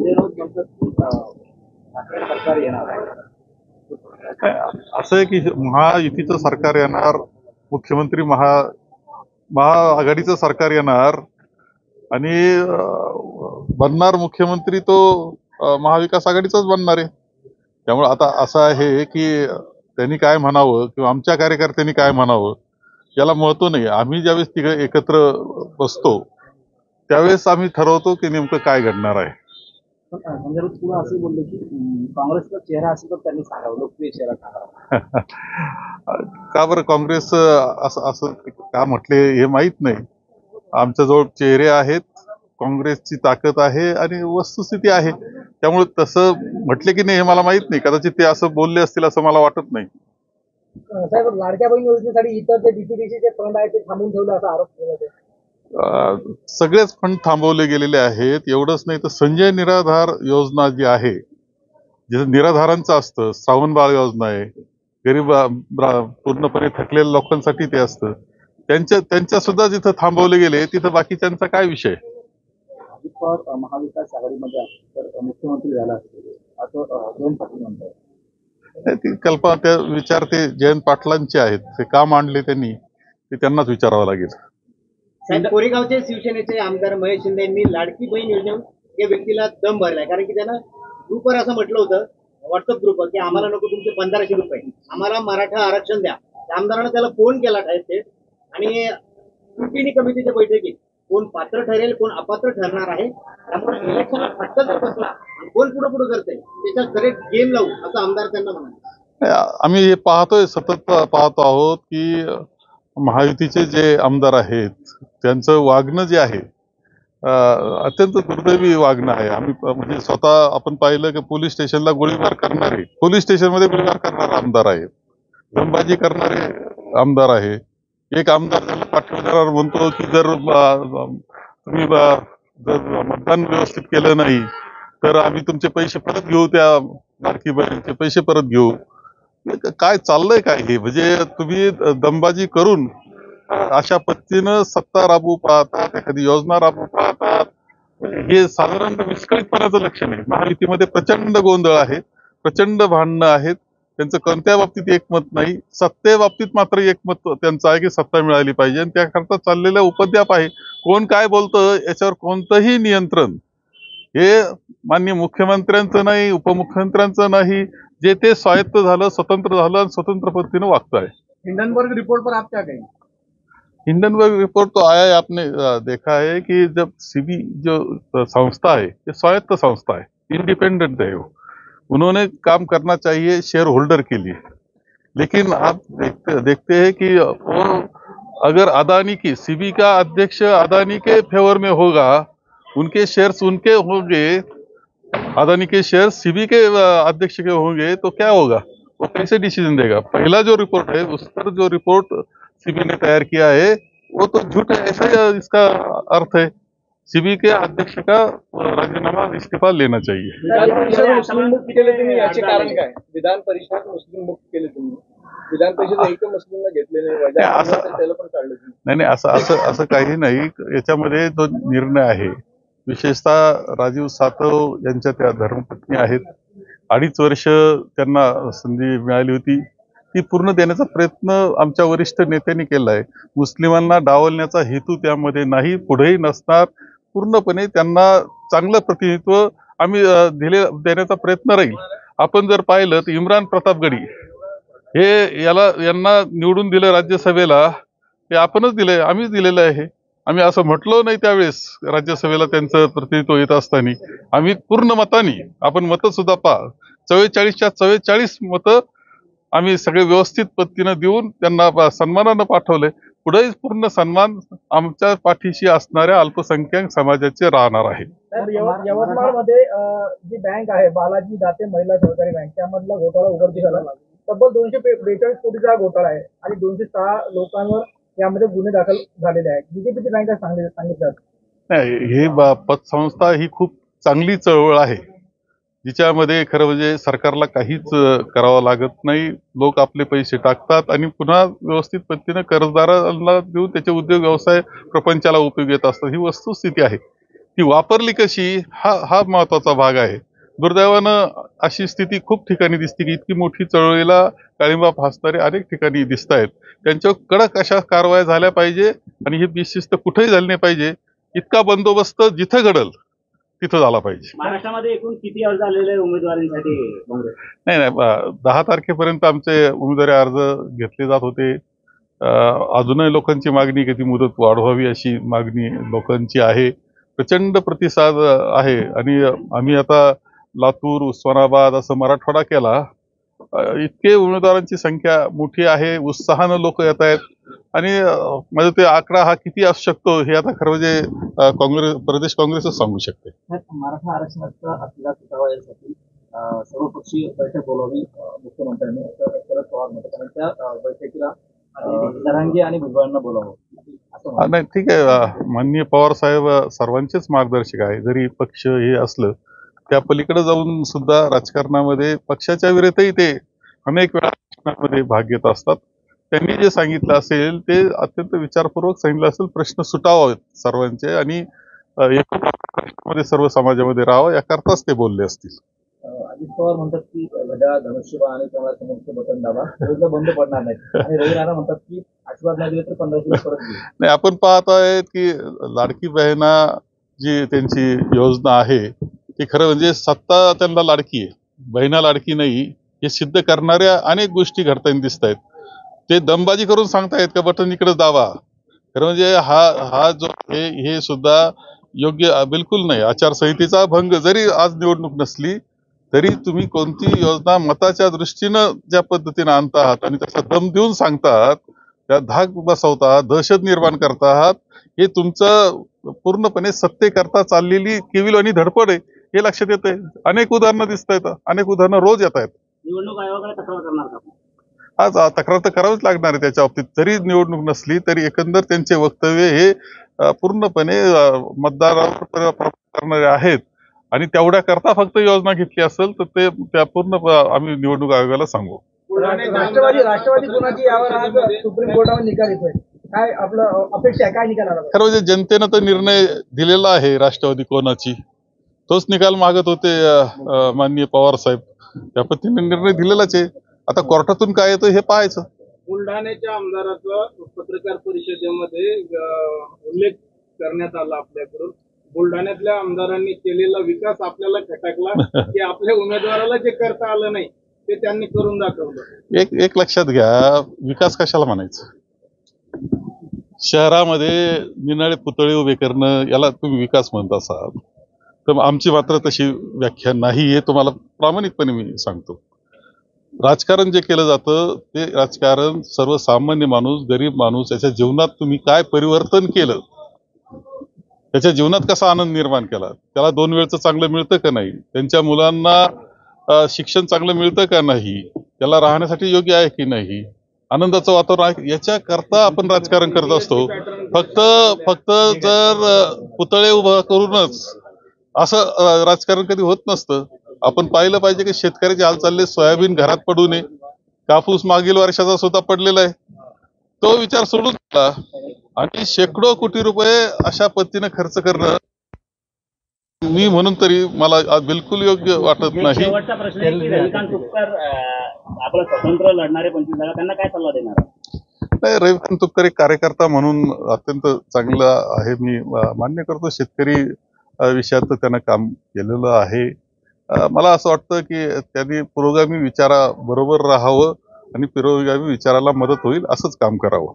संजय राऊत म्हणतात की ठाकरे सरकार येणार आहे. असं आहे की महायुतीचं सरकार येणार, मुख्यमंत्री महाआघाडीचं सरकार येणार आणि बनणार मुख्यमंत्री तो महाविकास आघाडीचाच बनणार आहे. त्यामुळे आता असं आहे की त्यांनी काय म्हणावं किंवा आमच्या कार्यकर्त्यांनी काय म्हणावं याला महत्व नाही. आम्ही ज्यावेळेस तिघं एकत्र बसतो त्यावेळेस आम्ही ठरवतो की नेमकं काय घडणार आहे. पण संजय राऊत पुढे असे बोलले की काँग्रेसचा चेहरा असेल तर त्यांनी सांगावं, लोकप्रिय चेहरा सांगावा. का बरं काँग्रेस असं असं का म्हटले हे माहीत नाही. आमच्याजवळ चेहरे आहेत, काँग्रेसची ताकद आहे आणि वस्तुस्थिती आहे. त्यामुळे तसं म्हटले की नाही हे मला माहित नाही. कदाचित ते असं बोलले असतील असं मला वाटत नाही. साहेब, लाडक्या बहीण योजनेसाठी इतर जे डीपीडीसीचे फंड आहेत ते थांबवून ठेवले असा आरोप केला ते. सगळेच फंड थांबवले गेलेले आहेत. एवढंच नाही तर संजय निराधार योजना जी आहे, जिथं निराधारांचं असतं, श्रावणबाळ योजना आहे, गरीब पूर्णपणे थकलेल्या लोकांसाठी ते असतं, त्यांच्या सुद्धा जिथं थांबवले गेले तिथं बाकीच्यांचा काय विषय. अजित पवार महाविकास आघाडीमध्ये असतील तर मुख्यमंत्री झाला असतील असं जयंत पाटील म्हणतात. ती कल्पना त्या विचार ते जयंत पाटलांचे आहेत. ते का मांडले त्यांनी ते त्यांनाच विचारावं लागेल. साहेब, कोरेगावचे शिवसेनेचे आमदार महेश शिंदे यांनी लाडकी बहीण योजनेवर या व्यक्तीला दम भरलाय. कारण की त्यानं ग्रुपवर असं म्हटलं होतं, व्हॉट्सअप ग्रुपवर, की आम्हाला नको तुमचे 1500 रुपये, आम्हाला मराठा आरक्षण द्या. आमदारानं त्याला फोन केला थेट आणि स्क्रुटिनी कमिटीच्या बैठकीत कोण पात्र ठरेल कोण अपात्र ठरणार आहे, त्यामुळे इलेक्शनला फटका जर बसला कोण पुढे करतंय त्याचा करेक्ट गेम लावू असं आमदार त्यांना म्हणाले. आम्ही हे पाहतोय, सतत पाहतो आहोत की महायुतीचे जे आमदार आहेत त्यांचं वागणं जे आहे अत्यंत दुर्दैवी वागणं आहे. आम्ही म्हणजे स्वतः आपण पाहिलं की पोलीस स्टेशनला गोळीबार करणारे, पोलीस स्टेशनमध्ये गोळीबार करणारे आमदार आहेत, दमबाजी करणारे आमदार आहे. एक आमदार त्याला पाठवणार म्हणतो की जर तुम्ही जर मतदान व्यवस्थित केलं नाही तर आम्ही तुमचे पैसे परत घेऊ, त्या लाडकी बहिणीचे पैसे परत घेऊ. काय चाललंय काय हे? म्हणजे तुम्ही दमबाजी करून अशा पद्धतीनं सत्ता राबवू पाहतात, एखादी योजना राबवू पाहतात, हे साधारण विस्कळीतपणाचं लक्षण आहे. महायुतीमध्ये प्रचंड गोंधळ आहे, प्रचंड भांडणं आहेत. त्यांचं कोणत्या बाबतीत एकमत नाही. सत्ते बाबतीत मात्र एकमत त्यांचं आहे की सत्ता मिळाली पाहिजे आणि त्याकरता चाललेल्या उपद्व्याप आहे. कोण काय बोलतं याच्यावर कोणतंही नियंत्रण हे माननीय मुख्यमंत्र्यांचं नाही, उपमुख्यमंत्र्यांचं नाही. जे ते स्वायत्त झालं, स्वतंत्र झालं आणि स्वतंत्र पद्धतीनं वागतं आहे. हिंडनबर्ग रिपोर्ट पर आप क्या कहेंगे? हिंडनबर्ग रिपोर्ट तो आया है, आपने देखा है कि जब सीबी जो संस्था है ये स्वायत्त संस्था है, इंडिपेंडेंट है वो, उन्होंने काम करना चाहिए शेयर होल्डर के लिए. लेकिन आप देखते हैं कि वो अगर अदानी की सीबी का अध्यक्ष अदानी के फेवर में होगा, उनके शेयर्स उनके होंगे, अदानी के शेयर सीबी के अध्यक्ष के होंगे तो क्या होगा, वो कैसे डिसीजन देगा. पहला जो रिपोर्ट है उस पर जो रिपोर्ट सीबी ने तैयार किया है वो तो झूठ है, ऐसा इसका अर्थ है. सीबी के अध्यक्ष का राजीनामा इस्तीफा लेना चाहिए. विधान परिषद मुस्लिम मुक्त केले तुम्ही, याचे कारण काय? विधान परिषद मुस्लिम मुक्त केले तुम्ही, विधान परिषद एक मुस्लिमला घेतले नाही, त्याला पण काढलं. नाही असं असं असं काही नाही. याच्यामध्ये जो निर्णय आहे, विशेषतः राजीव सातव यांच्या त्या धर्मपत्नी आहेत. 2.5 वर्ष त्यांना संधी मिळाली होती, ती पूर्ण देण्याचा प्रयत्न आमच्या वरिष्ठ नेत्यांनी केला आहे. मुस्लिमांना डावलण्याचा हेतू त्यामध्ये नाही, पुढेही नसणार. पूर्णपणे त्यांना चांगलं प्रतिनिधित्व आम्ही देण्याचा प्रयत्न राहील. आपण जर पाहिलं तर इम्रान प्रतापगडी हे यांना निवडून दिलं राज्यसभेला, हे आपणच दिलंय, आम्हीच दिलेलं आहे. आम्ही असं म्हटलो नाही त्यावेळेस राज्यसभेला त्यांचं प्रतिनिधित्व येत असताना. आम्ही पूर्ण मतानी, आपण मतं सुद्धा पहा, 44च्या 44 मतं आम्ही सगळे व्यवस्थित पद्धतीनं देऊन त्यांना सन्मानानं पाठवले. पुढेही पूर्ण सन्मान आमच्या पाठीशी असणाऱ्या अल्पसंख्याक समाजाचे राहणार आहे. यवतमाळमध्ये जी बँक आहे बालाजी दाते महिला सहकारी बँक, त्यामधला घोटाळा उघडकीस आला. तब्बल 242 कोटीचा घोटाळा आहे आणि 206 लोकांवर यामध्ये गुन्हे दाखल झालेले आहेत. बीजेपीची बँक सांगितलं ही पतसंस्था ही खूप चांगली चळवळ आहे, जिच्यामध्ये खरं म्हणजे सरकारला काहीच करावं लागत नाही. लोक आपले पैसे टाकतात आणि पुन्हा व्यवस्थित पद्धतीने कर्जदारांना देऊन त्याचे उद्योग व्यवसाय प्रपंचाला उपयोग येत असतात. ही वस्तुस्थिती आहे. ती वापरली कशी हा महत्वाचा भाग आहे. दुर्दैवानं अशी स्थिती खूप ठिकाणी दिसते की इतकी मोठी चळवळीला काळिंबा फासणारे अनेक ठिकाणी दिसत आहेत. त्यांच्यावर कडक अशा कारवाया झाल्या पाहिजे आणि ही बेशिस्त कुठेही झाली नाही पाहिजे. इतका बंदोबस्त जिथं घडल तिथं झाला पाहिजे. महाराष्ट्रामध्ये एकूण किती अर्ज आलेले आहे उमेदवारांसाठी काँग्रेस? नाही 10 तारखेपर्यंत आमचे उमेदवारी अर्ज घेतले जात होते. अजूनही लोकांची मागणी की ती मुदत वाढवावी अशी मागणी लोकांची आहे. प्रचंड प्रतिसाद आहे आणि आम्ही आता लातूर, उस्मानाबाद असं मराठवाडा केला. इतके उमेदवारांची संख्या मोठी आहे, उत्साहानं लोक येत आहेत आणि म्हणजे ते आकडा हा किती असू शकतो हे आता खरं म्हणजे प्रदेश काँग्रेसच सांगू शकते. मराठा आरक्षणाचा असलेला सुटावा यासाठी सर्वपक्षीय बैठक बोलावी मुख्यमंत्र्यांनी असं शरद पवार म्हणतात, कारण त्या बैठकीला जरांगे आणि भुजबळांना बोलावं असं म्हणतात. नाही ठीक आहे, माननीय पवार साहेब सर्वांचेच मार्गदर्शक आहे. जरी पक्ष हे असलं त्या पलीकडे जाऊन सुद्धा राजकारणामध्ये पक्षाच्या विरोधातही ते अनेक वेळा राजकारणामध्ये भाग घेत असतात. त्यांनी जे सांगितलं असेल ते अत्यंत विचारपूर्वक सांगितलं असेल. प्रश्न सुटावेत सर्वांचे आणि प्रश्नामध्ये सर्व समाजामध्ये राहावं याकरताच ते बोलले असतील. अजित पवार म्हणतात की घड्याळ, धनुष्यबाण आणि कमळासमोरचं बटन दाबा योजना बंद पडणार नाही आणि रवी राणा म्हणतात की आशीर्वाद नाही दिले तर 1500 परत देऊ. नाही, आपण पाहत आहेत की लाडकी बहिणा जी त्यांची योजना आहे ती खरं म्हणजे सत्ता त्यांना लाडकी आहे, बहिणा लाडकी नाही हे सिद्ध करणाऱ्या अनेक गोष्टी घडताना दिसत आहेत. ते दमबाजी करून सांगतायत का बटन इकडे दाबा. खरं म्हणजे हा जो हे सुद्धा योग्य बिलकुल नाही. आचारसंहितेचा भंग जरी आज निवडणूक नसली तरी तुम्ही कोणती योजना मताच्या दृष्टीनं ज्या पद्धतीने आणता आहात आणि त्याचा दम देऊन सांगतात, त्या धाक बसवतात, दहशत निर्माण करता आहात, हे तुमचं पूर्णपणे सत्तेकरता चाललेली केविलवाणी धडपड आहे हे लक्षात येत आहे. अनेक उदाहरणं दिसत आहेत, अनेक उदाहरणं रोज येत आहेत. निवडणूक आयोगाला तक्रार करणार का? आज तक्रार तर करावीच लागणार आहे त्याच्या बाबतीत. जरी निवडणूक नसली तरी एकंदर त्यांचे वक्तव्य हे पूर्णपणे मतदारावर प्रभाव करणारे आहेत आणि तेवढ्या करता फक्त योजना घेतली असेल तर ते त्या पूर्ण आम्ही निवडणूक आयोगाला सांगू. राष्ट्रवादी कोणाची यावर आज सुप्रीम कोर्टावर निकाल येतोय, काय आपलं अपेक्षा आहे, काय निकाल आला? खरं म्हणजे जनतेनं तर निर्णय दिलेला आहे राष्ट्रवादी कोणाची, तोच निकाल मागत होते माननीय पवार साहेब. त्या पद्धतीने निर्णय दिलेलाच आहे. आता कोर्टातून काय येतं हे पाहायचं. बुलढाण्याच्या आमदाराचा पत्रकार परिषदेमध्ये उल्लेख करण्यात आला आपल्याकडून. बुलढाण्यातल्या आमदारांनी केलेला विकास आपल्याला खटकला की आपल्या उमेदवाराला जे करता आलं नाही ते त्यांनी करून दाखवलं. एक लक्षात घ्या, विकास कशाला म्हणायचं? शहरामध्ये निनाळे पुतळे उभे करणं याला तुम्ही विकास म्हणत असाल तर आमची मात्र तशी व्याख्या नाही हे तुम्हाला प्रामाणिकपणे मी सांगतो. राजकारण जे केलं जातं ते राजकारण सर्वसामान्य माणूस, गरीब माणूस याच्या जीवनात तुम्ही काय परिवर्तन केलं, त्याच्या जीवनात कसा आनंद निर्माण केला, त्याला 2 वेळचं चांगलं मिळतं का नाही, त्यांच्या मुलांना शिक्षण चांगलं मिळतं का नाही, त्याला राहण्यासाठी योग्य आहे की नाही, आनंदाचं वातावरण आहे, याच्या करता आपण राजकारण करत असतो. फक्त जर पुतळे उभा करूनच असं राजकारण कधी होत नसतं. आपण पाहिलं पाहिजे की शेतकऱ्याचे हाल चालले, सोयाबीन घरात पडू नये, कापूस मागील वर्षाचा सुद्धा पडलेला आहे, तो विचार सोडून दिला आणि शेकडो कोटी रुपये अशा पद्धतीने खर्च करणं मी म्हणून तरी मला बिलकुल योग्य वाटत नाही. शेवटचा प्रश्न आहे की रविकांत तुपकर आपलं स्वतंत्र लढणारे 25 जागा, त्यांना काय सल्ला देणार? नाही, रविकांत तुपकर एक कार्यकर्ता म्हणून अत्यंत चांगला आहे, मी मान्य करतो. शेतकरी विषयात त्यानं काम केलेलं आहे. मला असं वाटतं की त्यांनी पुरोगामी विचाराबरोबर राहावं आणि पुरोगामी विचाराला मदत होईल असंच काम करावं.